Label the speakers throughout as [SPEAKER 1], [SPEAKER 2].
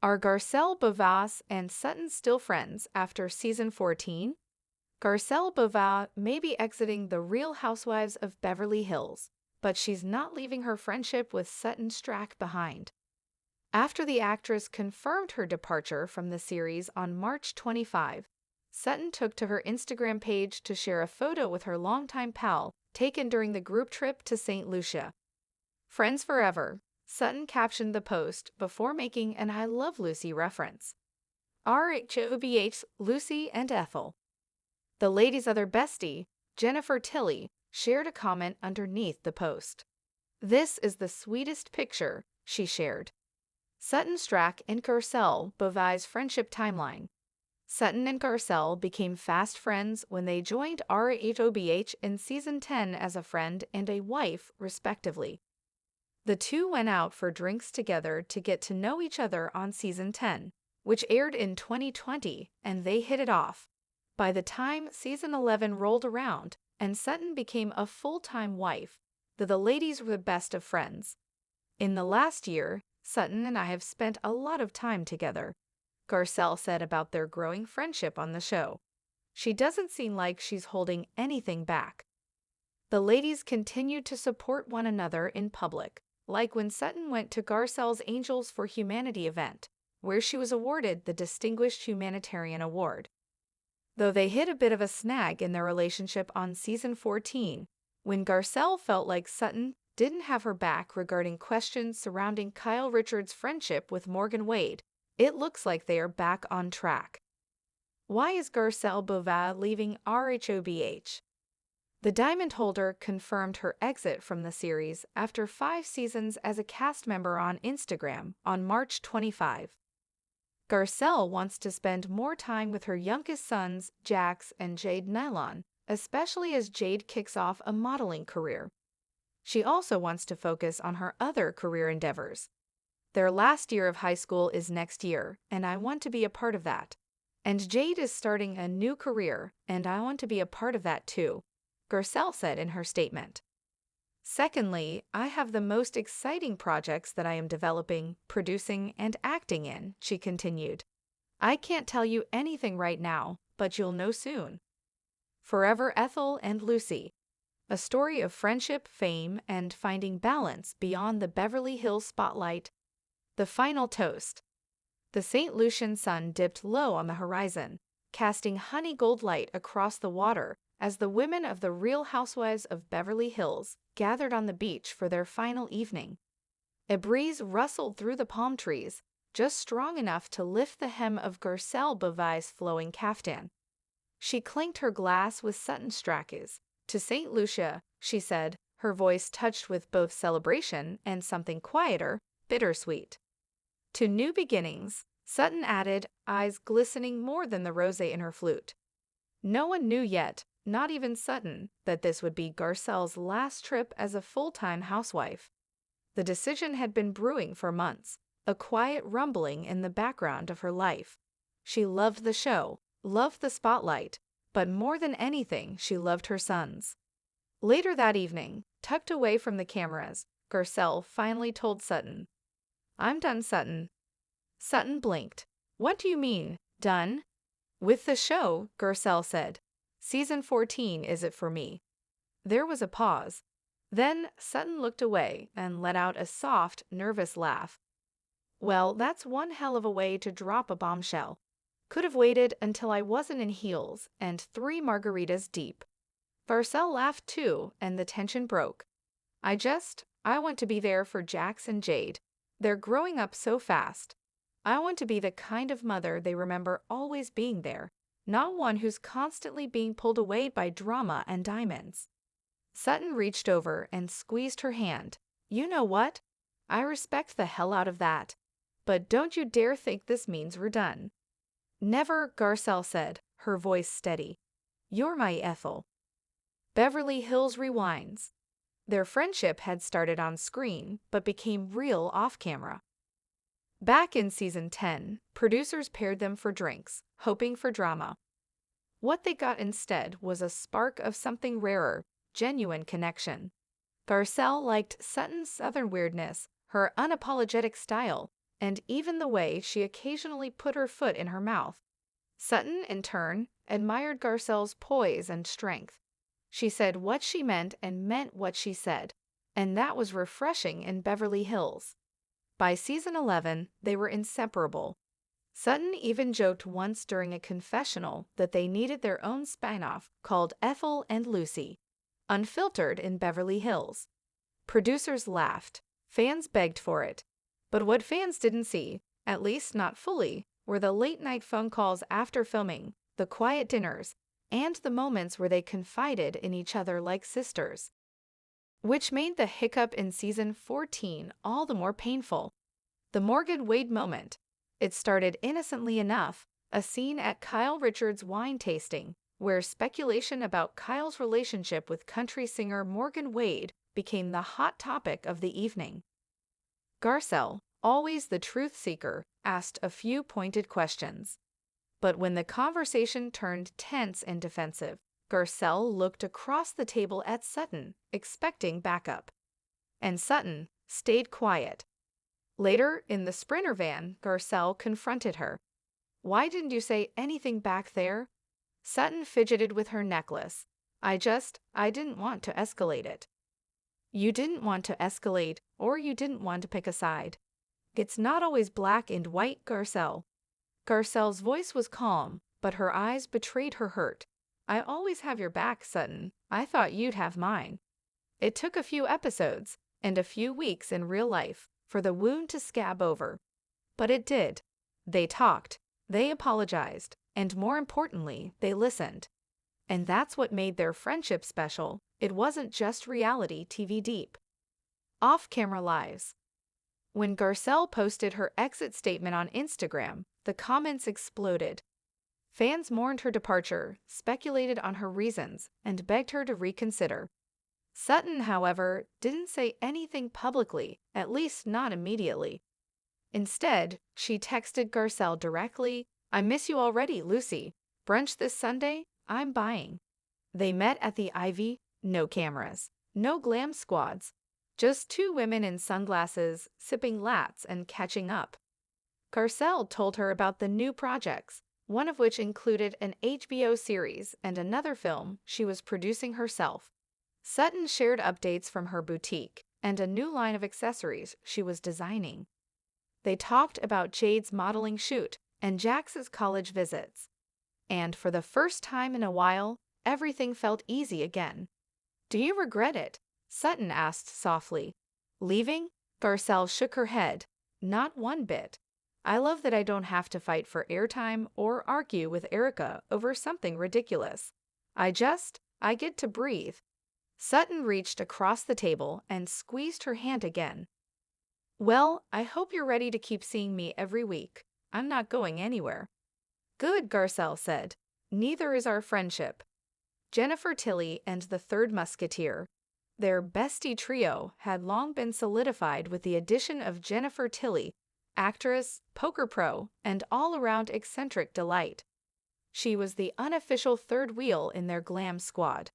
[SPEAKER 1] Are Garcelle Beauvais and Sutton still friends after season 14? Garcelle Beauvais may be exiting the Real Housewives of Beverly Hills, but she's not leaving her friendship with Sutton Stracke behind. After the actress confirmed her departure from the series on March 25, Sutton took to her Instagram page to share a photo with her longtime pal taken during the group trip to St. Lucia. "Friends forever," Sutton captioned the post before making an "I love Lucy" reference. RHOBH, Lucy and Ethel. The lady's other bestie, Jennifer Tilly, shared a comment underneath the post. "This is the sweetest picture," she shared. Sutton Stracke and Garcelle Beauvais' friendship timeline. Sutton and Garcelle became fast friends when they joined RHOBH in season 10 as a friend and a wife, respectively. The two went out for drinks together to get to know each other on season 10, which aired in 2020, and they hit it off. By the time season 11 rolled around and Sutton became a full-time wife, the ladies were the best of friends. "In the last year, Sutton and I have spent a lot of time together," Garcelle said about their growing friendship on the show. "She doesn't seem like she's holding anything back." The ladies continued to support one another in public, like when Sutton went to Garcelle's Angels for Humanity event, where she was awarded the Distinguished Humanitarian Award. Though they hit a bit of a snag in their relationship on season 14, when Garcelle felt like Sutton didn't have her back regarding questions surrounding Kyle Richards' friendship with Morgan Wade, it looks like they are back on track. Why is Garcelle Beauvais leaving RHOBH? The diamond holder confirmed her exit from the series after 5 seasons as a cast member on Instagram on March 25. Garcelle wants to spend more time with her youngest sons, Jax and Jade Nylon, especially as Jade kicks off a modeling career. She also wants to focus on her other career endeavors. "Their last year of high school is next year, and I want to be a part of that. And Jade is starting a new career, and I want to be a part of that too," Garcelle said in her statement. "Secondly, I have the most exciting projects that I am developing, producing, and acting in," she continued. "I can't tell you anything right now, but you'll know soon." Forever Ethel and Lucy. A story of friendship, fame, and finding balance beyond the Beverly Hills spotlight. The final toast. The St. Lucian sun dipped low on the horizon, casting honey gold light across the water as the women of the Real Housewives of Beverly Hills gathered on the beach for their final evening. A breeze rustled through the palm trees, just strong enough to lift the hem of Garcelle Beauvais' flowing caftan. She clinked her glass with Sutton Stracke's. "To St. Lucia," she said, her voice touched with both celebration and something quieter, bittersweet. "To new beginnings," Sutton added, eyes glistening more than the rosé in her flute. No one knew yet, not even Sutton, that this would be Garcelle's last trip as a full-time housewife. The decision had been brewing for months, a quiet rumbling in the background of her life. She loved the show, loved the spotlight, but more than anything, she loved her sons. Later that evening, tucked away from the cameras, Garcelle finally told Sutton, "I'm done, Sutton." Sutton blinked. "What do you mean, done?" "With the show," Garcelle said. "Season 14 is it for me." There was a pause. Then Sutton looked away and let out a soft, nervous laugh. "Well, that's one hell of a way to drop a bombshell. Could have waited until I wasn't in heels and 3 margaritas deep." Garcelle laughed too, and the tension broke. I want to be there for Jax and Jade. They're growing up so fast. I want to be the kind of mother they remember always being there, not one who's constantly being pulled away by drama and diamonds." Sutton reached over and squeezed her hand. "You know what? I respect the hell out of that. But don't you dare think this means we're done." "Never," Garcelle said, her voice steady. "You're my Ethel." Beverly Hills rewinds. Their friendship had started on screen, but became real off-camera. Back in season 10, producers paired them for drinks, hoping for drama. What they got instead was a spark of something rarer, genuine connection. Garcelle liked Sutton's southern weirdness, her unapologetic style, and even the way she occasionally put her foot in her mouth. Sutton, in turn, admired Garcelle's poise and strength. She said what she meant and meant what she said, and that was refreshing in Beverly Hills. By season 11, they were inseparable. Sutton even joked once during a confessional that they needed their own spin-off called Ethel and Lucy, unfiltered in Beverly Hills. Producers laughed. Fans begged for it. But what fans didn't see, at least not fully, were the late-night phone calls after filming, the quiet dinners, and the moments where they confided in each other like sisters. Which made the hiccup in season 14 all the more painful. The Morgan Wade moment. It started innocently enough, a scene at Kyle Richards' wine tasting, where speculation about Kyle's relationship with country singer Morgan Wade became the hot topic of the evening. Garcelle, always the truth seeker, asked a few pointed questions. But when the conversation turned tense and defensive, Garcelle looked across the table at Sutton, expecting backup. And Sutton stayed quiet. Later, in the Sprinter van, Garcelle confronted her. "Why didn't you say anything back there?" Sutton fidgeted with her necklace. I didn't want to escalate it." You didn't want to escalate, or you didn't want to pick a side. It's not always black and white, Garcelle. Garcelle's voice was calm, but her eyes betrayed her hurt. "I always have your back, Sutton. I thought you'd have mine." It took a few episodes, and a few weeks in real life, for the wound to scab over. But it did. They talked, they apologized, and more importantly, they listened. And that's what made their friendship special. It wasn't just reality TV deep. Off-camera lives. When Garcelle posted her exit statement on Instagram, the comments exploded. Fans mourned her departure, speculated on her reasons, and begged her to reconsider. Sutton, however, didn't say anything publicly, at least not immediately. Instead, she texted Garcelle directly, "I miss you already, Lucy. Brunch this Sunday? I'm buying." They met at the Ivy, no cameras, no glam squads, just two women in sunglasses, sipping lats and catching up. Garcelle told her about the new projects, one of which included an HBO series and another film she was producing herself. Sutton shared updates from her boutique and a new line of accessories she was designing. They talked about Jade's modeling shoot and Jax's college visits. And for the first time in a while, everything felt easy again. "Do you regret it?" Sutton asked softly. "Leaving?" Garcelle shook her head. "Not one bit. I love that I don't have to fight for airtime or argue with Erica over something ridiculous. I get to breathe." Sutton reached across the table and squeezed her hand again. "Well, I hope you're ready to keep seeing me every week. I'm not going anywhere." "Good," Garcelle said. "Neither is our friendship." Jennifer Tilly and the Third Musketeer. Their bestie trio had long been solidified with the addition of Jennifer Tilly, actress, poker pro, and all-around eccentric delight. She was the unofficial third wheel in their glam squad.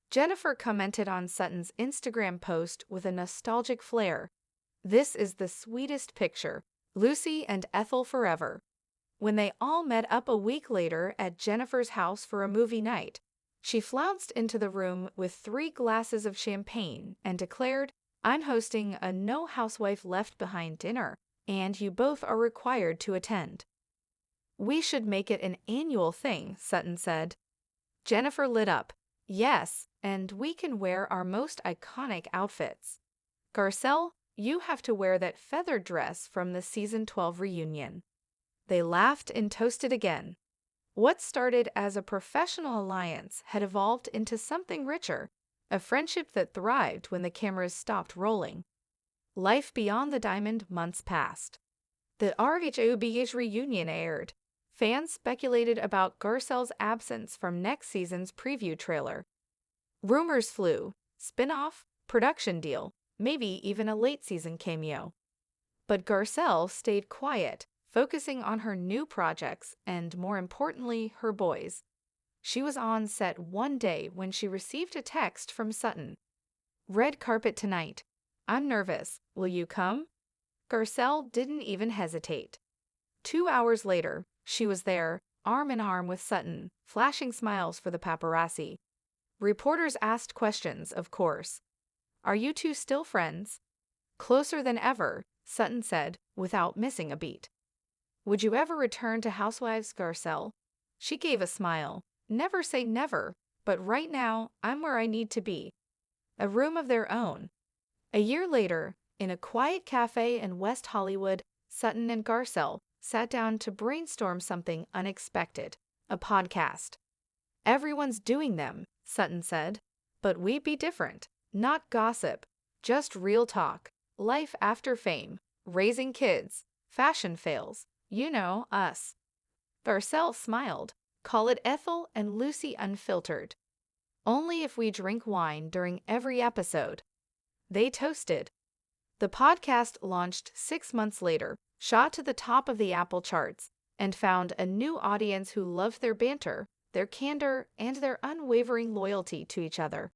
[SPEAKER 1] Jennifer commented on Sutton's Instagram post with a nostalgic flair. "This is the sweetest picture. Lucy and Ethel forever." When they all met up a week later at Jennifer's house for a movie night, she flounced into the room with 3 glasses of champagne and declared, "I'm hosting a No Housewife Left Behind dinner, and you both are required to attend." "We should make it an annual thing," Sutton said. Jennifer lit up. "Yes, and we can wear our most iconic outfits. Garcelle, you have to wear that feathered dress from the season 12 reunion." They laughed and toasted again. What started as a professional alliance had evolved into something richer, a friendship that thrived when the cameras stopped rolling. Life beyond the diamond months passed. The RHOBH reunion aired. Fans speculated about Garcelle's absence from next season's preview trailer. Rumors flew, spin-off, production deal, maybe even a late-season cameo. But Garcelle stayed quiet, focusing on her new projects and, more importantly, her boys. She was on set one day when she received a text from Sutton. "Red carpet tonight. I'm nervous. Will you come?" Garcelle didn't even hesitate. 2 hours later, she was there, arm in arm with Sutton, flashing smiles for the paparazzi. Reporters asked questions, of course. "Are you two still friends?" "Closer than ever," Sutton said, without missing a beat. "Would you ever return to Housewives, Garcelle?" She gave a smile. "Never say never, but right now, I'm where I need to be. A room of their own." A year later, in a quiet cafe in West Hollywood, Sutton and Garcelle sat down to brainstorm something unexpected: a podcast. "Everyone's doing them," Sutton said. "But we'd be different. Not gossip, just real talk. Life after fame, raising kids, fashion fails. You know, us." Garcelle smiled. "Call it Ethel and Lucy Unfiltered. Only if we drink wine during every episode." They toasted. The podcast launched 6 months later, shot to the top of the Apple charts, and found a new audience who loved their banter, their candor, and their unwavering loyalty to each other.